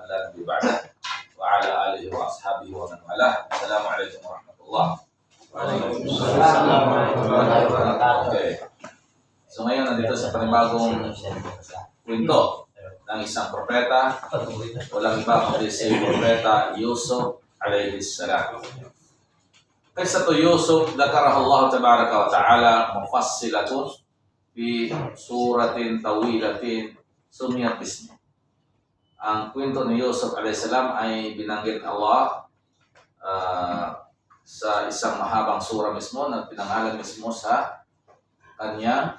من لا نبي بعده وعلى آله وأصحابه ومن والاه. السلام عليكم ورحمة الله. Okay. So ngayon nandito sa panibagong kwento ng isang propeta, walang iba kundi si propeta Yusuf alayhi salam. Qissatu Yusuf dzakaraha Allah tabaraka wa ta'ala mufassilatun fi suratin tawilatin sumiyat bismi. Ang kwento ni Yusuf alayhi salam ay binanggit Allah sa isang mahabang sura mismo na pinangalan mismo sa kanyang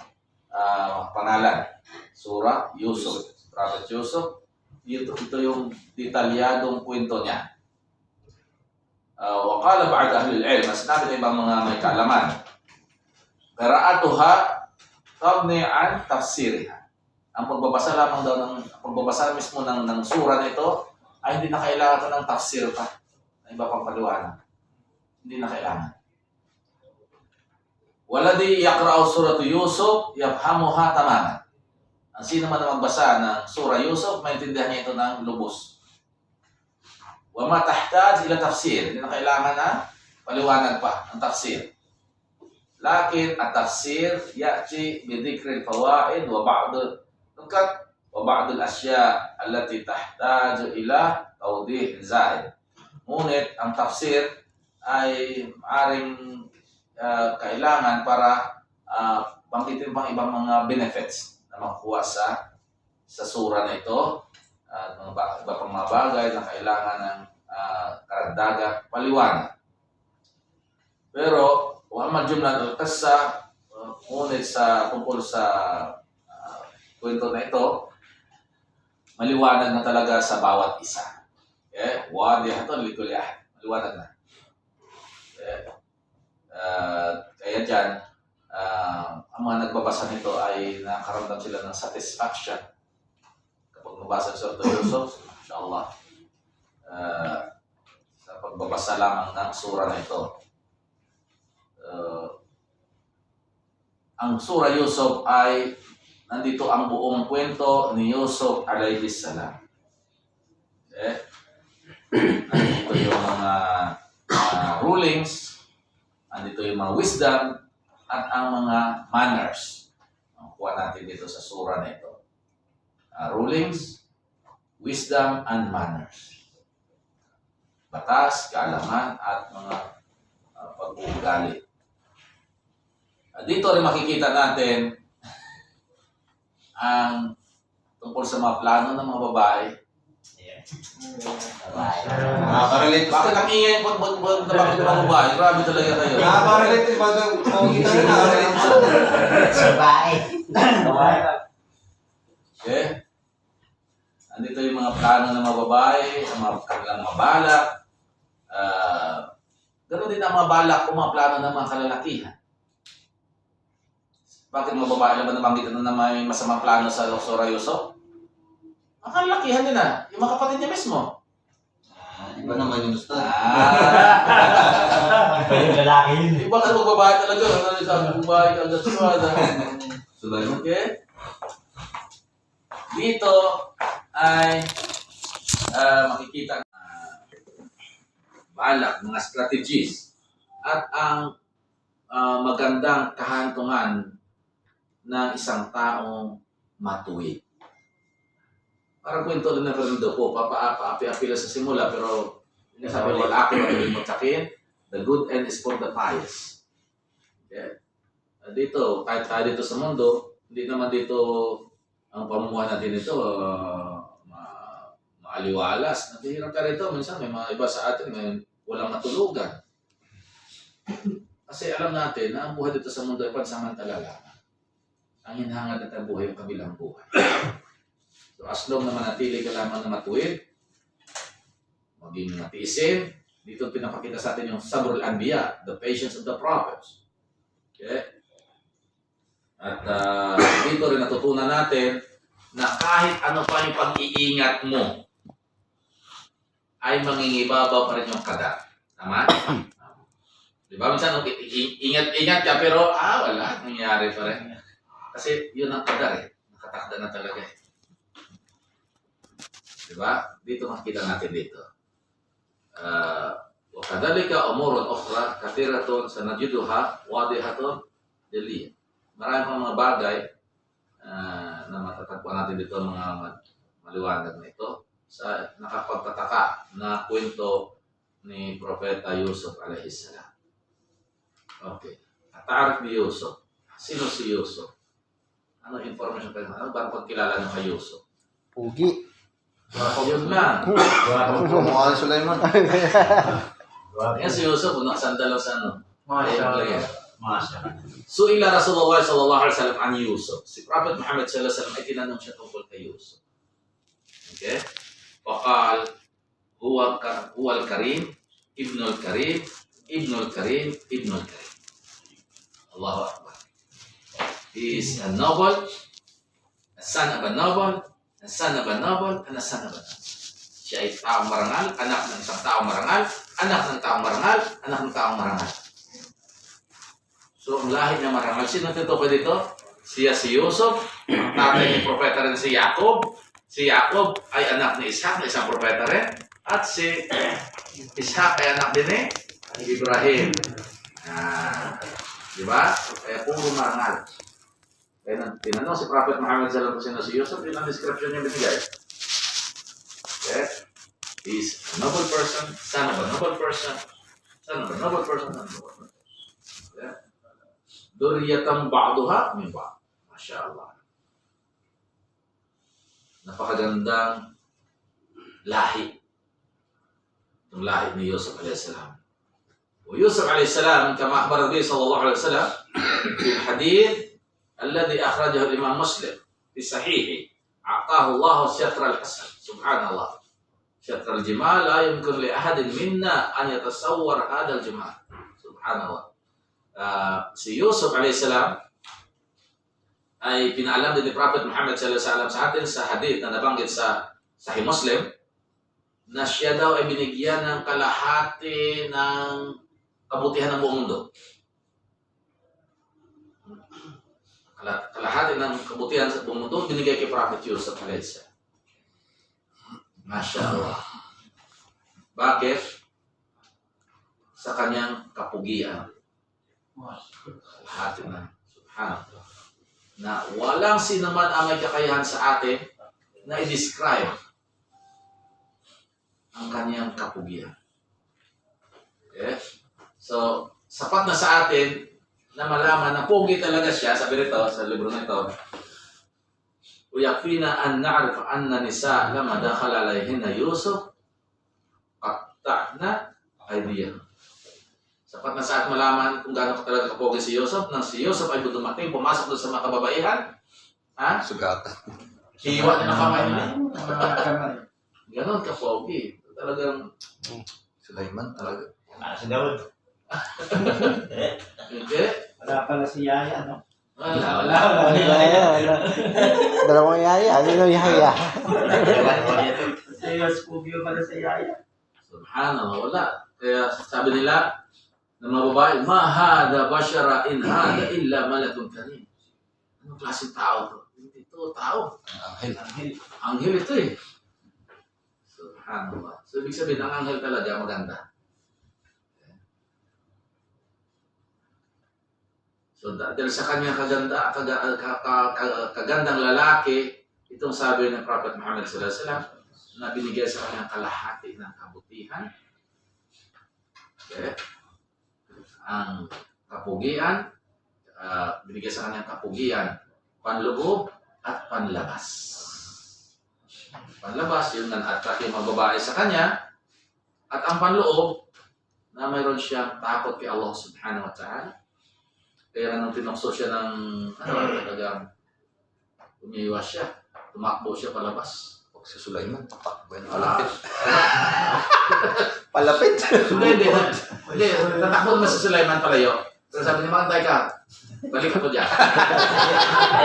pangalan. Sura Yusuf, Prophet Yusuf. Ito yung detalyadong kwento niya. Waqala ba'd ahli al-ilm, sinabi ng ibang mga may kaalaman, qira'atuha tabni an tafsiriha. Ang pagbabasa lamang daw pagbabasa mismo ng sura na ito ay hindi na kailangan ng tafsir pa. Ang iba pang paliwanag. Hindi na kailangan. Waladi yaqra'u suratu Yusuf yafhamuha tamaman. Ang sino man na magbasa ng sura Yusuf, maintindihan niya ito ng lubos. Wa ma tahtaj ila tafsir. Hindi na kailangan na paliwanag pa ang tafsir. Lakin at-tafsir ya'ti bi dhikri al-fawaid wa ba'd al-nukat wa ba'd al-ashya' allati tahtaju ila tawdih zaid. Ngunit ang tafsir ay maaring kailangan para bangkitin pang ibang mga benefits na makuha sa sura na ito at mga iba pang mga bagay na kailangan ng karagdagang paliwanag. Pero wama jumlah al-qissa, ngunit sa tungkol sa kwento na ito, maliwanag na talaga sa bawat isa. Wadihatun likulli ahad. Maliwanag na. Kaya dyan, ang mga nagbabasa nito ay nakaramdam sila ng satisfaction kapag nabasa sa Yusuf, insyaAllah, sa pagbabasa lamang ng sura na ito. Ang sura Yusuf ay nandito ang buong kwento ni Yusuf alayhi salam. Nandito yung mga rulings, nandito yung mga wisdom at ang mga manners. Ang kuha natin dito sa sura na ito. Rulings, wisdom, and manners. Batas, kaalaman, at mga pag-uugali. Dito rin makikita natin ang tungkol sa mga plano ng mga babae. Bakit ang ingay po na bakit mga babae? Grabe talaga kayo. Nakaka-relate ba ito? Makikita na nakaka-relate sa babae. Okay? Andito yung mga plano ng mga babae, ang mga kanilang mga balak. Ganoon din ang mga balak o mga plano ng mga kalalakihan. Bakit mga babae naman nabanggit na may masamang plano sa sura Yusuf? Ang kalalakihan nila, yung mga kapatid niya mismo. Iba naman yung gusto. Yung lalaki yun. Iba ka magbabae talaga. Ang babae ka agad suwada. Okay? Dito ay makikita balak, mga strategies at ang magandang kahantungan ng isang taong matuwid. Parang kwento lang na Fernando po, papaapi-apila sa simula, pero sabi wal akhiratu lil muttaqin, the good end is for the pious. Okay? Dito, kahit tayo dito sa mundo, hindi naman dito ang pamumuhay natin ito maaliwalas. Natihirap ka rito, minsan may mga iba sa atin may walang matulugan. Kasi alam natin na ang buhay dito sa mundo ay pansamantala lang. Ang hinahangad natin ang buhay yung kabilang buhay. So as long na manatili ka lamang na matuwid, maging matiisin, dito pinapakita sa atin yung sabrul anbiya, the patience of the prophets. Okay? At dito rin natutunan natin na kahit ano pa yung pag-iingat mo, ay mangingibabaw pa rin yung kadar. Tama? Di ba? Minsan, ingat-ingat ka, pero wala, nangyayari pa rin. Kasi yun ang kadar eh. Nakatakda na talaga eh. Diba? Dito makikita natin dito. وكذلك أمور أخرى كثيرة سنجدها واضحة جلية. Marami pang mga bagay na matatagpuan natin dito, mga maliwanag na ito sa nakapagtataka na kwento ni Propeta Yusuf alaihi salam. Okay. At-taarif ni Yusuf. Sino si Yusuf? Ano information kayo? Ano ba ang pagkilala niyo kay Yusuf? Pugi. Yun lang. Mukha ni Sulaiman. Yan si Yusuf, nakasandalo sa ano? Masya. Su'ila Rasulullah sallallahu alaihi wasallam an Yusuf. Si Prophet Muhammad sallallahu alaihi wasallam ay tinanong siya tungkol kay Yusuf. Okay? Faqal, huwa al-Karim, Ibnul Karim, Ibnul Karim, Ibnul Karim. Allahu Akbar. He is a noble, a son of a noble, a son of a noble, and a son of a noble. Siya ay taong marangal, anak ng isang taong marangal, anak ng taong marangal, anak ng taong marangal. So, ang lahi niya marangal. Sino tutukoy dito? Siya si Yusuf, ang tatay ni propeta rin si Jacob. Si Jacob ay anak ni Ishak, na isang propeta rin. At si Ishak ay anak din ni Ibrahim. Diba? Kaya puro marangal. Kaya tinanong si Prophet Muhammad sallallahu alaihi wasallam si Yusuf, yun ang description niya binigay. Okay? He's a noble person, son of a noble person, son of a noble person, son of a noble person. Okay? Duriyatan ba'duha min ba'd. Masya Allah. Napakagandang lahi. Itong lahi ni Yusuf a.s. ويوسف عليه السلام كما أخبر النبي صلى الله عليه وسلم في الحديث الذي أخرجه الإمام مسلم في صحيحه أعطاه الله الشطر الحسن سبحان الله شطر الجمال لا يمكن لأحد منا أن يتصور هذا الجمال سبحان الله si Yusuf alaihissalam ay pinaalam din ni Prophet Muhammad sallallahu alaihi wasallam sa atin sa hadith na nabanggit sa Sahih Muslim na siya daw ay binigyan ng kalahati ng kabutihan ng buong mundo. Kalahati ng kabutihan sa buong mundo binigay kay Prophet Yusuf alaihissalam. Masya Allah. Bakit? Sa kanyang kapugian. Kalahati na. Subhanallah. Na walang sinaman ang may kakayahan sa atin na i-describe ang kanyang kapugian. Okay? So, sapat na sa atin na malaman na pugi talaga siya, sabi rito sa libro na ito, وَيَكْفِينَا أَنْ نَعْرِفَ أَنَّ نِسَاءَ لَمَا دَخَلَ عَلَيْهِنَّ يُوسُفَ قَطَّعْنَا أَيْدِيَهُنَّ. Sapat na sa atin malaman kung gaano talaga kapogi si Yusuf, nang si Yusuf ay dumating, pumasok doon sa mga kababaihan, ha? Sugatan. Hiwa niya ng kamay nila. Ganon kapogi. Talagang Sulaiman talaga. Si Daud. hindi. Wala pala si Yaya, no? Wala. Dalawang yaya. Ano yung yaya? Si Yusuf pala sa Yaya. Subhanallah, wala. Kaya sabi nila ng mga babae, ma hada bashara in hada illa malakun karim. Anong klaseng tao to? Hindi to tao. Anghel. Anghel ito eh. Subhanallah. So, ibig sabihin, ang anghel talaga maganda. So, dahil sa kanyang kagandang lalaki, itong sabi ng Prophet Muhammad sallallahu alaihi wasallam na binigay sa kanyang kalahati ng kabutihan. Okay. Ang kapugian, binigay sa kanyang kapugian, panloob at panlabas. Panlabas, yun nga na-attract yung mga babae sa kanya, at ang panloob, na mayroon siyang takot kay Allah subhanahu wa ta'ala. Kaya nung tinukso siya ng talagang umiiwas siya, tumakbo siya palabas. Huwag si Sulaiman, tatakbo yan. Wala. Palapit. Hindi. Tatakbo naman si Sulaiman palayo. Pero sabi niya, magantay ka. Balik ako dyan.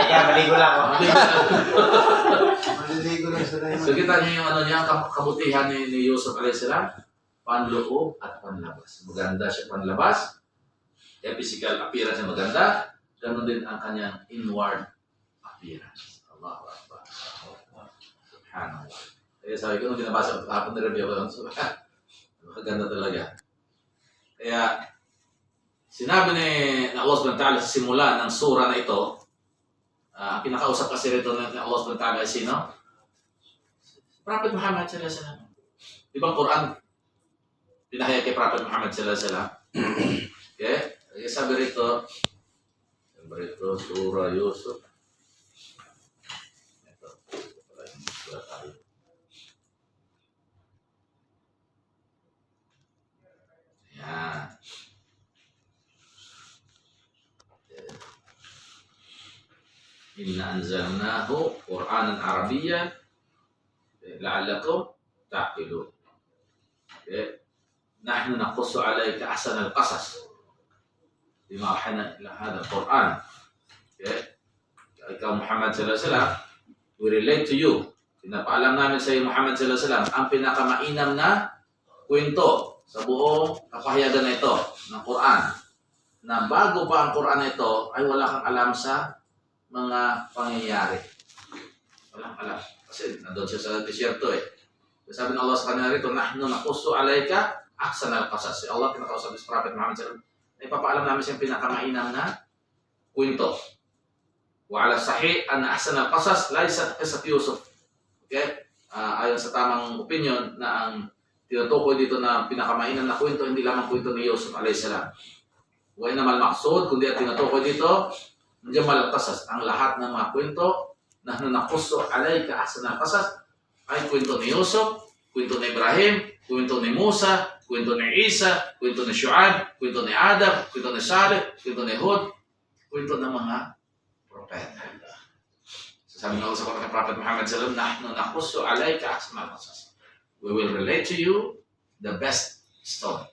Kaya maligo lang ako. Maliligo lang Sulaiman. So kita niyo yung niya, kabutihan ni Yusuf a.s. Panloob at panlabas. Maganda siya panlabas. Yung physical appearance niya maganda. Ganon din ang kanyang inward appearance. Allahu Akbar. Subhanallah. Kaya sabi ko, nung binabasa ko kahapon na review ko yun, so, maganda talaga. Kaya, sinabi na Allah subhanahu wa ta'ala sa simula ng sura na ito, ang pinakausap kasi rito ng Allah subhanahu wa ta'ala ay sino? Prophet Muhammad sallallahu alaihi wasallam. Di ba ang Quran, pinahayag kay Prophet Muhammad sallallahu alaihi wasallam? Okay? Kaya sabi rito, Surah Yusuf. Ito. Wala tayo. Yan. Inna anzalnahu Qur'anan Arabiyyan la'allakum ta'qilun. Okay. Nahnu naqussu 'alayka ahsanal qasas bima ahana ila hadha al-Qur'an. Okay. Ikaw Muhammad sallallahu alaihi wasallam, we relate to you. Pinapaalam namin sa iyo Muhammad sallallahu alaihi wasallam ang pinakamainam na kwento sa buong kapahayagan na ito ng Quran. Na bago pa ang Quran na ito ay wala kang alam sa mga pangyayari. Walang alam. Kasi nandun siya sa disyerto eh. Sabi ng Allah sa kanya rito, nahnu naqussu 'alayka ahsanal qasas. Si Allah pinakausap sa Prophet Muhammad sallallahu alaihi wasallam. Ipapaalam namin siyang pinakamainam na kwento. Wa 'ala sahih anna ahsanal qasas laysat qissat Yusuf. Okay? Ayon sa tamang opinion na ang tinutukoy dito na pinakamainam na kwento hindi lamang kwento ni Yusuf alayhis salam. Wa innamal maqsud kundi ang tinutukoy dito jamal qasas, ang lahat ng mga kwento na naqussu 'alayka ahsanal qasas ay kwento ni Yusuf, kwento ni Ibrahim, kwento ni Musa, kwento ni Isa, kwento ni Shu'aib, kwento ni Adam, kwento ni Saleh, kwento ni Hud, kwento ng mga propeta. Sabi ng Allah sa Prophet Muhammad sallallahu alaihi wasallam, nahnu naqussu 'alayka ahsanal qasas. We will relate to you the best story.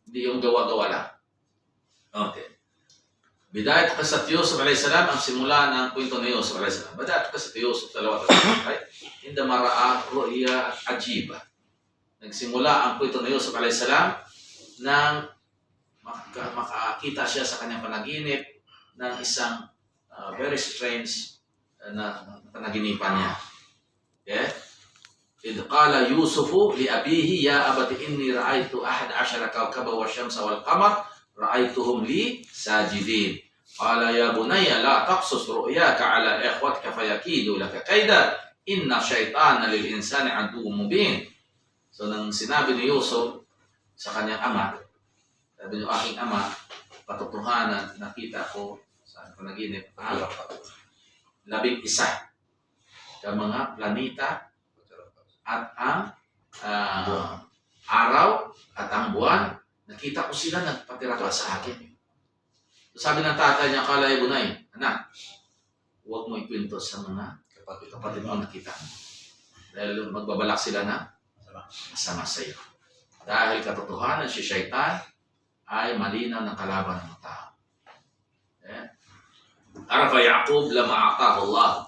Hindi yung gawa-gawa lang. Okay. Bidayat qissat Yusuf alayhi salam, ang simula ng kwento ni Yusuf alayhi salam. Bidayat qissat Yusuf salawat al-Masih, indama ra'a ru'ya ajiba. Nagsimula ang kwento ni Yusuf alayhi salam nang makakita siya sa kanyang panaginip ng isang very strange na panaginipan niya. Okay? إذ قال يوسف لأبيه يا أبت إني رأيت 11 كوكبا والشمس والقمر رأيتهم لي ساجدين قال يا بني لا تقصص رؤياك على إخوتك فيكيدوا لك كيدا إن الشيطان للإنسان عدو مبين. So nang sinabi ni Yusuf sa kanyang ama, sabi niyo, aking ama, patotohanan nakita ko sa panaginip ang 11 ka mga planeta at ang araw at ang buwan, nakita ko sila nagpatira sa akin. So, sabi ng tatay niya, kala bunay, anak, huwag mo ikwento sa mga kapatid mo nakita mo. Dahil magbabalak sila na masama sa iyo. Dahil katotohanan si Shaitan ay malinaw na kalaban ng tao. Arafa Yaqub lama a'tahu Allah.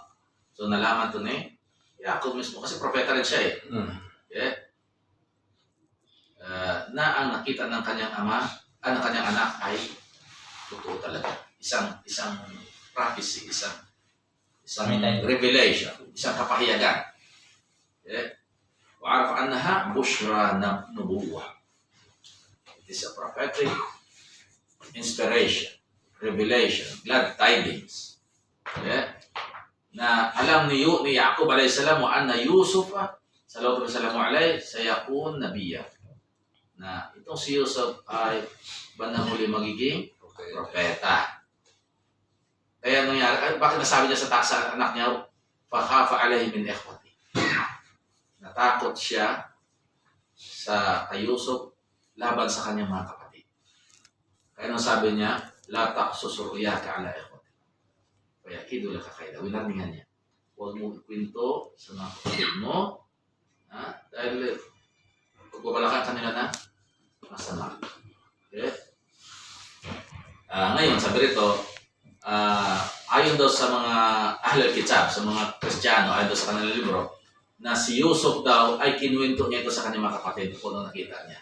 So nalaman to ni Yaqub mismo, kasi propeta rin siya eh. Okay? Na ang nakita ng kanyang ama, ng kanyang anak ay totoo talaga. Isang prophecy, isang revelation, isang kapahiyagan. Okay? Wa'araf annaha bushra nubuwah. It is a prophetic inspiration, revelation, glad tidings. Okay? Na alam ni Yaqub alayhi salam wa anna Yusuf sallallahu alayhi sayakun nabiyya. Na itong si Yusuf ay bandang huli magiging propeta. Kaya nangyari, bakit nasabi niya sa anak niya, fakhafa alayhi min ikhwati. Natakot siya sa kay Yusuf laban sa kanyang mga kapatid. Kaya nang sabi niya, la taqsus ru'yaka ala ikhwati. Kaya kido lang kakayda. Winarningan niya. Huwag mo ikwento sa mga kapatid mo. Dahil pagbabalakan kanila na masama. Okay? Ngayon, sabi rito, ayon daw sa mga Ahlul Kitab, sa mga Kristiyano, ayon daw sa kanilang libro, na si Yusuf daw ay kinuwento niya ito sa kanyang mga kapatid kung ano nakita niya.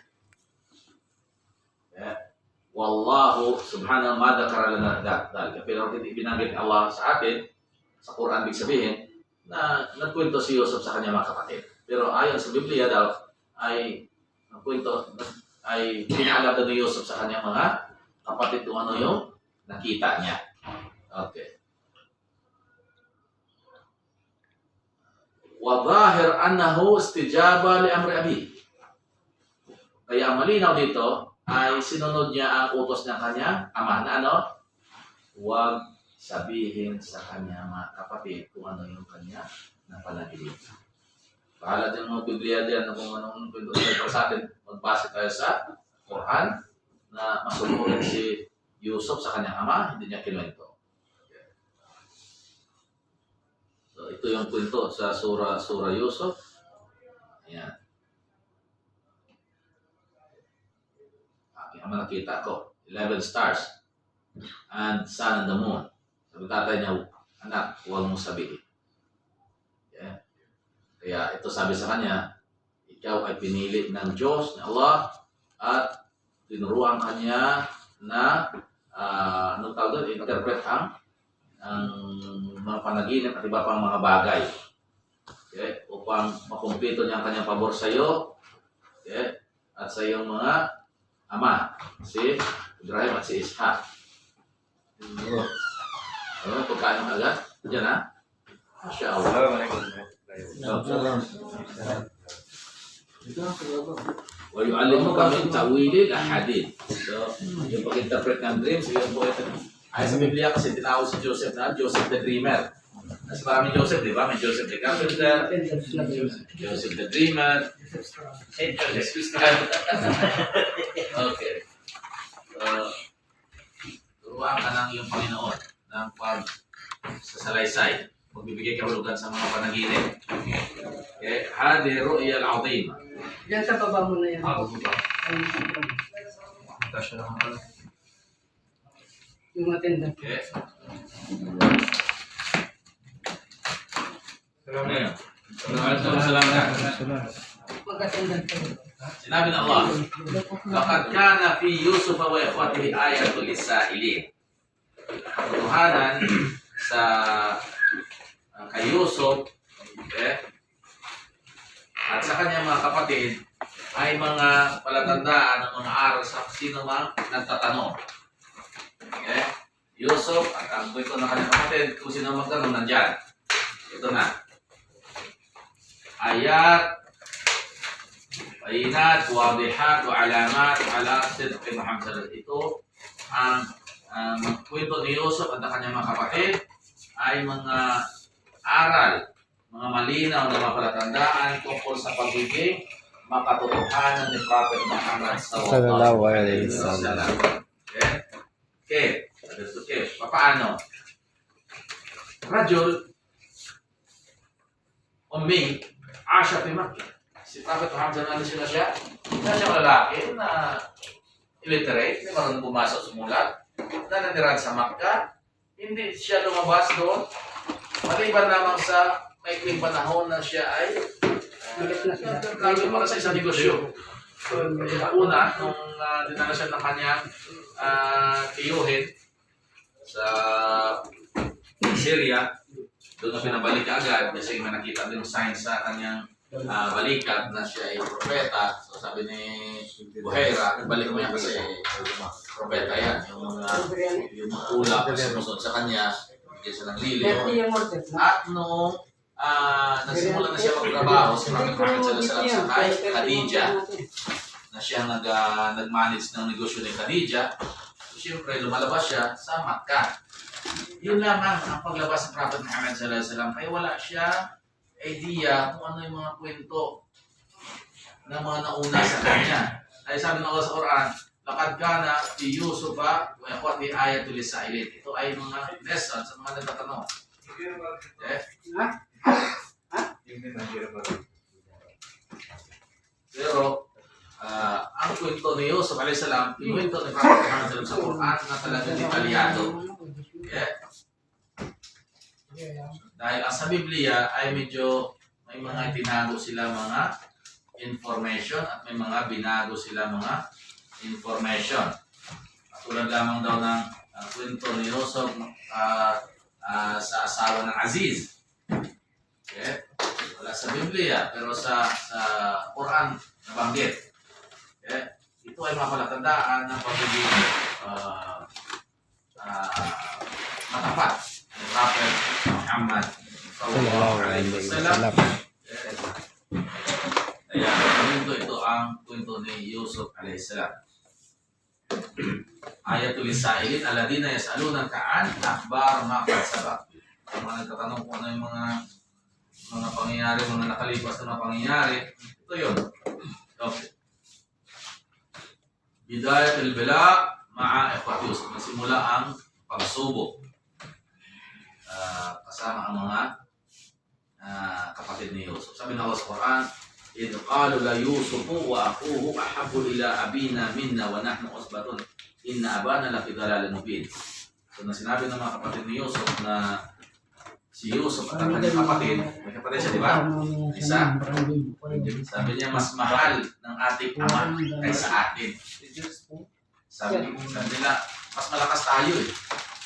Okay? Wallahu subhanahu ma dzakara lana dzalika. Pero hindi binanggit Allah sa atin sa Quran, big sabihin na nagkwento si Yusuf sa kanyang mga kapatid. Pero ayon sa Biblia daw, ay ang kwento ay pinaalam daw ni Yusuf sa kanyang mga kapatid kung ano yung nakita niya. Okay. وَظَاهِرْ أَنَّهُ اسْتِجَابَ لِأَمْرِ أَبِيهِ. Kaya ang malinaw dito ay sinunod niya ang utos ng kanyang ama na ano? Huwag sabihin sa kanya mga kapatid kung ano yung kanya napanaginip. Bahala din mga Biblia diyan kung anong pinag sa atin. Magbasa tayo sa Quran na masunurin si Yusuf sa kanyang ama, hindi niya kinuwento. So, ito yung kwento sa Sura Yusuf. Ayan. Aking ama nakita ko. 11 stars. And sun and the moon. Sabi tatay niya, anak, huwag mong sabihin. Yeah. Kaya ito sabi sa kanya, ikaw ay pinili ng Diyos, ng Allah, at tinuruan kanya na, anong tawag doon, interpret ang mga panaginip at iba pang mga bagay. Okay? Upang makumpleto niya ang kanyang pabor sa iyo, okay? At sa iyong mga ama, si Ibrahim at si Ishak. Ano, pagkain mo agad? Diyan ha? Masya Allah. ويعلمك من تأويل الأحاديث. So, yung pag-interpret ng dreams, yung ay sa Biblia kasi tinawag si Joseph na Joseph the Dreamer. Mas maraming Joseph, di ba? May Joseph the Carpenter, Joseph the Dreamer, Saint Joseph. Okay. Turuan ka ng iyong Panginoon ng pagsasalaysay. Magbibigay kahulugan sa mga panaginip. Okay? Hadi ru'ya al-azima. Diyan sa baba mo na yan. Yung attendant. Okay? Mag-attendant ka. Sinabi ng Allah, "Laqad kana fi Yusuf wa ikhwatihi ayatul lis-sa'ilin." Katotohanan sa kay Yusuf, okay, at sa kanyang mga kapatid ay mga palatandaan ng mga aral sa sino mang nagtatanong. Okay? Yusuf at ang kwento ng kanyang kapatid, kung sino magtanong, nandyan. Ito na. Ayat, bayinat, wadihat, wa alamat, ala sidqi Muhammad sallallahu. Ito ang kwento ni Yusuf at ang kanyang mga kapatid ay mga aral, mga malinaw na mga palatandaan tungkol sa pagiging makatotohanan ni Prophet Muhammad Sallallahu alaihi wasallam. Okay. Okay. Paano? Rajul Ummi Asha fi Makkah. Si Prophet Muhammad sallallahu alaihi wasallam siya siyang lalaki na illiterate, hindi marunong pumasok sumulat, na nanirahan sa Makkah. Hindi siya lumabas doon maliban lamang sa maikling panahon na siya ay naging para sa isang negosyo. Una, nung dinala siya ng kanyang tiyuhin sa Syria, doon na pinabalik agad kasi may nakita din signs sa kanyang balikat na siya ay propeta. So sabi ni Buhaira, balik mo yan kasi propeta yan. Yung mga ulap na sumusunod sa kanya, bigyan siya ng liliw. At nung nagsimula na siya magtrabaho, si Prophet Muhammad sallallahu alaihi wasallam sa kay Khadija, na siya nag-manage ng negosyo ni Khadija. So siyempre, lumalabas siya sa Makkah. Yun lamang ang paglabas ng Prophet Muhammad sallallahu alaihi wasallam. Kaya wala siya idea kung ano yung mga kwento ng mga nauna sa kanya. Ay sabi ng Allah sa Quran, "Laqad kana fi Yusufa wa ikhwati ayatul lis-sa'ilin." Ito ay mga lesson sa mga nagtatanong. Okay? Pero ang kwento ni Yusuf alayhi salam, yung kwento ni Prophet Muhammad sallallahu alaihi wasallam sa Quran na talagang detalyado. Okay? Dahil sa Biblia ay medyo may mga tinago sila mga information at may mga binago sila mga information. Tulad lamang daw ng kwento ni Yusuf sa asawa ng Aziz. Okay? Wala sa Biblia, pero sa Quran nabanggit. Okay? Ito ay mga palatandaan ng pagiging matapat ni Prophet Muhammad sallallahu alaihi wasallam. Kaya ito ang kwento ni Yusuf alaihi salam. Ayatul Sa'ilin alladina yas'aluna ka'an akhbar ma qad sabaq. Ang mga nagtatanong kung ano yung mga pangyayari, mga nakalipas na mga pangyayari, ito yun. Okay. Bidayat al-bila ma'a ikhwat Yusuf. Nasimula ang pagsubok kasama ang mga kapatid ni Yusuf. Sabi ng Allah sa Quran, إذ قالوا ليوسف وأخوه أحب إلى أبينا منا ونحن عصبة إن أبانا لفي ضلال مبين. So na sinabi ng mga kapatid ni Yusuf na si Yusuf at ang kanyang kapatid, may kapatid siya, di ba? Isa. Sabi niya, mas mahal ng ating ama kaysa atin. Sabi nila, mas malakas tayo eh.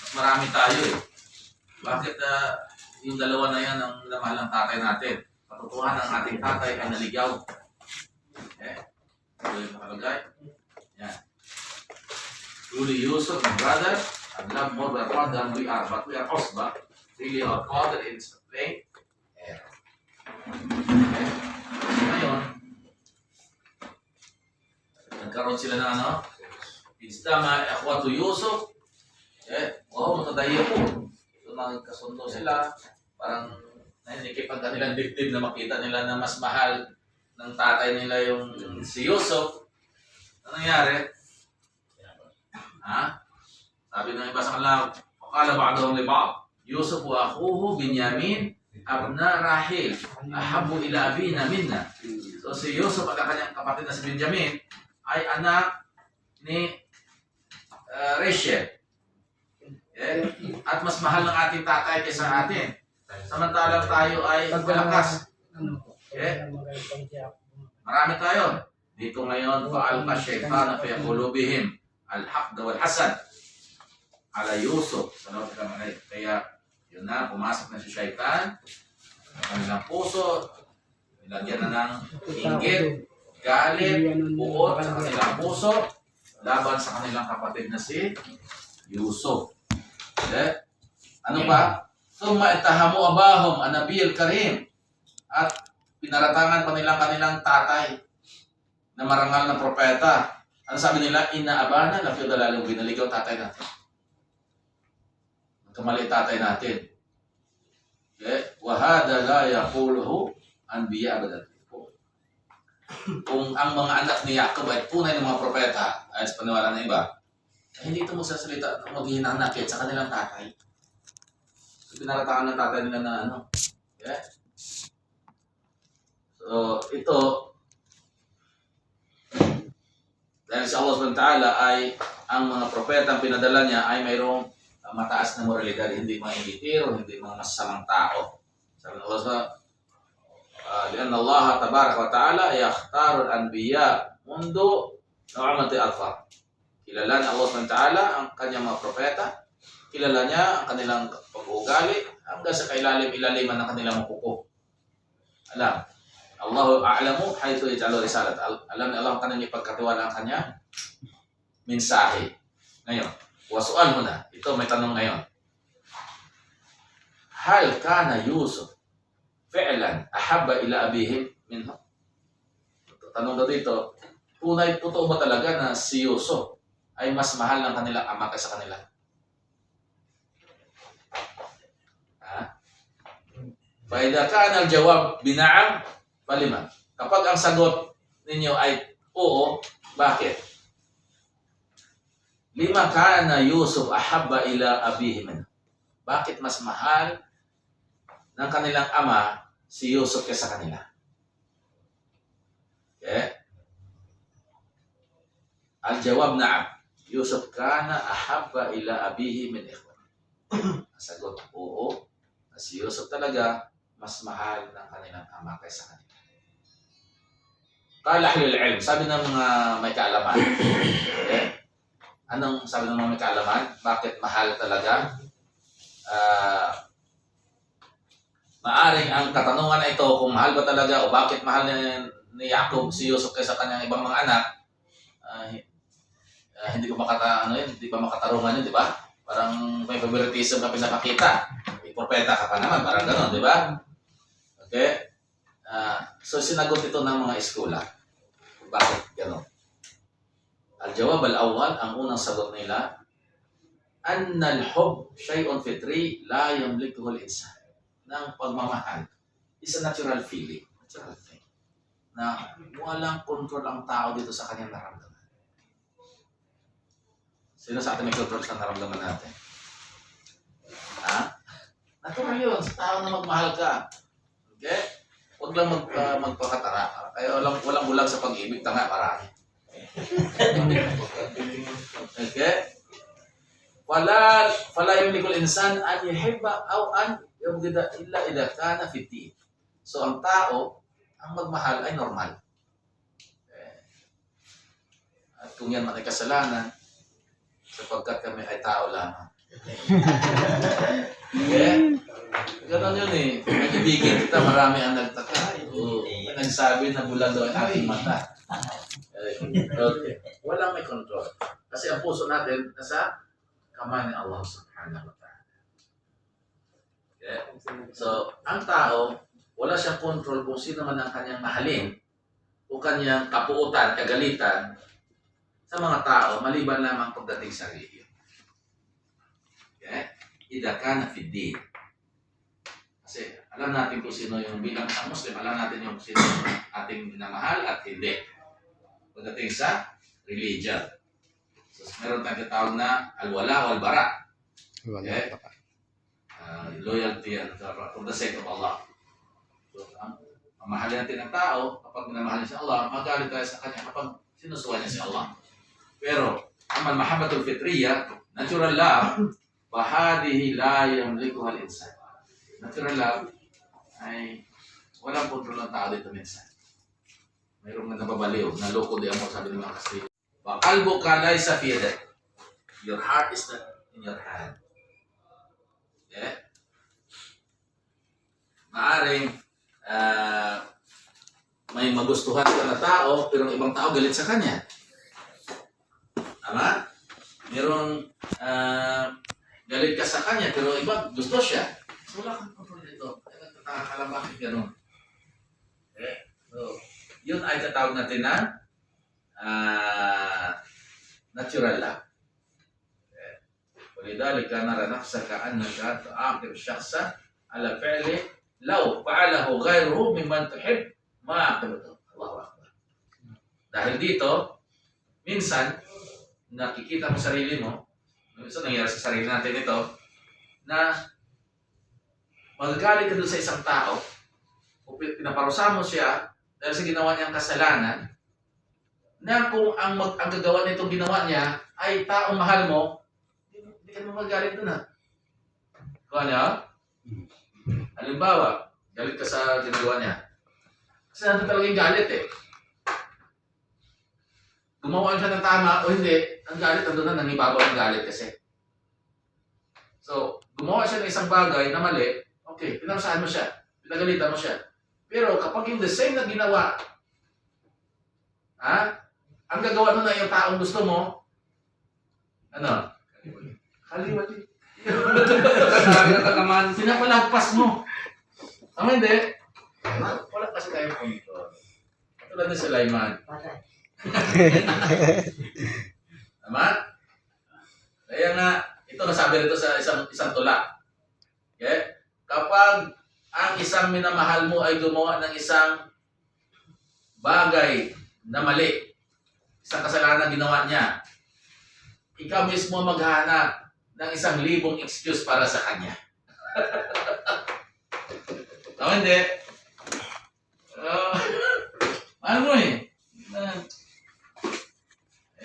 Mas marami tayo eh. Bakit yung dalawa na yan ang namahal ng tatay natin? Katotohanan ng ating tatay ay naligaw. Okay? Ito yung nakalagay. Yan. Truly Yusuf, my brother, have loved more than one than we are, but we are Osba. Really our father is playing. Okay. Ngayon, nagkaroon sila na ano? Istama ikhwatu Yusuf. Oo, matadayo po. So, nagkasundo sila. Parang nanikip ang kanilang dibdib na makita nila na mas mahal ng tatay nila yung si Yusuf. Ano nangyari? Ha? Sabi ng iba sa kanila, wakala ba'dahum li ba'd, Yusuf wa akhuhu Binyamin abna Rahil ahabbu ila abina minna. So si Yusuf at ang kanyang kapatid na si Benjamin ay anak ni Rachel. At mas mahal ng ating tatay kaysa atin. Samantalang tayo ay malakas. Marami tayo. Dito ngayon, fa'alqa syaitan fi qulubihim al-haqd wal hasad ala Yusuf. Kaya yun na, pumasok na si syaitan sa kanilang puso, nilagyan na ng inggit, galit, buot sa kanilang puso laban sa kanilang kapatid na si Yusuf. Ano ba? Summa itahamu abahum an-nabiyul karim, at pinaratangan pa nilang kanilang tatay na marangal na propeta. Ano sabi nila? Inna abana la fi dalalin, binaligaw tatay natin. Nagkamali tatay natin. Wa hada la yaquluhu anbiya abadan. Kung ang mga anak ni Jacob ay tunay ng mga propeta, ay sa paniwala ng iba, hindi ito magsasalita ng maghihinanakit sa kanilang tatay. So, pinaratangan ng tatay nila na ano. Okay? So, ito, dahil sa Allah SWT ay, ang mga propeta ang pinadala niya ay mayroong mataas na moralidad, hindi mga ingitiro, hindi mga masasamang tao. Sabi ng Allah SWT, lian Allah tabaraka wa ta'ala yakhtarul anbiya mundu na'amati alfa. Kilala ni Allah SWT ang kanyang mga propeta, kilala niya ang kanilang pag-uugali hanggang sa kailalim-ilaliman ng kanilang kuko. Alam, Allahu a'lamu haythu yaj'alu risalat. Alam ni Allah ang kanyang ipagkatiwala ang kanyang mensahe. Ngayon, wasual mo na. Ito may tanong ngayon. Hal kana Yusuf fi'lan ahabba ila abihim minhu? Tanong daw dito, totoo ba talaga na si Yusuf ay mas mahal ng kanilang ama kaysa kanila? Faida kana al-jawab bina'am, palima. Kapag ang sagot ninyo ay oo, bakit? Lima kana Yusuf ahabba ila abihi minhu. Bakit mas mahal ng kanilang ama si Yusuf kaysa kanila? Okay? Al-jawab na'am. Yusuf kana ahabba ila abihi min ikhwan. Sagot, oo. Si Yusuf talaga mas mahal ng kanilang ama kaysa kanila. Kala ahlul ilm, sabi ng mga may kaalaman. Okay? Anong sabi ng mga may kaalaman? Bakit mahal talaga maaring ang katanungan na ito kung mahal ba talaga o bakit mahal ni Jacob si Yusuf kaysa kanyang ibang mga anak, hindi ko hindi pa makatarungan yun, di ba? Parang may favoritism na pinapakita. May propeta ka pa naman, parang gano'n, di ba? Okay? So sinagot ito ng mga eskwela. Bakit gano'n? Al-jawab al-awwal, ang unang sagot nila, anna al-hub shay'un fitri la yamlikuhu al-insan. Ng pagmamahal is a natural feeling, natural thing, na walang control ang tao dito sa kanyang naramdaman. Sino sa atin may control sa naramdaman natin? Ha? Natural yun, sa tao na magmahal ka. Okay? Huwag lang magpakatanga. Kaya walang bulag sa pag-ibig, tanga, marami. Okay? Fala yumlikul insan an yuhibba aw an yubghida illa idha kana fi din. So ang tao, ang magmahal ay normal. At kung yan ay kasalanan, sapagkat kami ay tao lamang. Okay? Ganon yun eh. Nag-ibigin kita, marami ang nagtaka. May nagsabi na bulan daw ang aking mata. Okay. Walang may control. Kasi ang puso natin nasa kamay ni Allah subhanahu wa ta'ala. Okay? So, ang tao, wala siyang control kung sino man ang kanyang mahalin o kanyang kapuutan, kagalitan sa mga tao, maliban lamang pagdating sa relihiyon. Okay? Idha kana fi din. Kasi alam natin kung sino yung bilang isang Muslim, alam natin yung sino ating minamahal at hindi. Pagdating sa religion. So, meron tayong tawag na al-wala wal-bara. Okay? Loyalty and for the sake of Allah. So, ang mamahalin natin ng tao, kapag minamahal niya si Allah, magalit tayo sa kanya kapag sinusuwa niya si Allah. Pero, amal mahabbatul fitriya, natural love, bahadihi la yamlikuha al-insan. Natural love ay walang kontrol ng tao dito minsan. Mayroong nababaliw, naloko di mo, sabi ng mga Kastila. Qalbuka laysa fi yadik. Your heart is not in your hand. Okay? Maaring may magustuhan ka na tao, pero ang ibang tao galit sa kanya. Tama? Mayroong galit ka sa kanya, pero iba gusto siya. So, wala kang kontrol dito. Nagtataka ka lang bakit gano'n. Okay? So, yun ay tatawag natin na natural love. ولذلك نرى نفسك أنك تعاقب الشخص على فعل لو فعله غيره ممن تحب ما عاقبته. الله أكبر. Dahil dito, minsan, nakikita mo sarili mo, minsan nangyari sa sarili natin ito, na magagalit ka doon sa isang tao, o pinaparusa mo siya dahil sa ginawa niyang kasalanan, na kung ang gagawa nitong ginawa niya ay taong mahal mo, hindi ka naman magalit doon ha. Kung ano? Halimbawa, galit ka sa ginagawa niya. Kasi nandun talaga yung galit eh. Gumawa siya ng tama o hindi, ang galit nandun na, nangibabaw ang galit kasi. So, gumawa siya ng isang bagay na mali, okay, pinarusahan mo siya, pinagalitan mo siya. Pero kapag yung the same na ginawa, ang gagawa nun na yung taong gusto mo, ano? Kaliwali. Pinapalagpas mo. Tama hindi? Wala kasi tayong control. Tulad na si Layman. Tama? Kaya nga, ito nasabi rito sa isang tula. Okay? Kapag ang isang minamahal mo ay gumawa ng isang bagay na mali, isang kasalanan na ginawa niya, ikaw mismo maghanap ng 1,000 excuse para sa kanya. Tama hindi? Ano eh?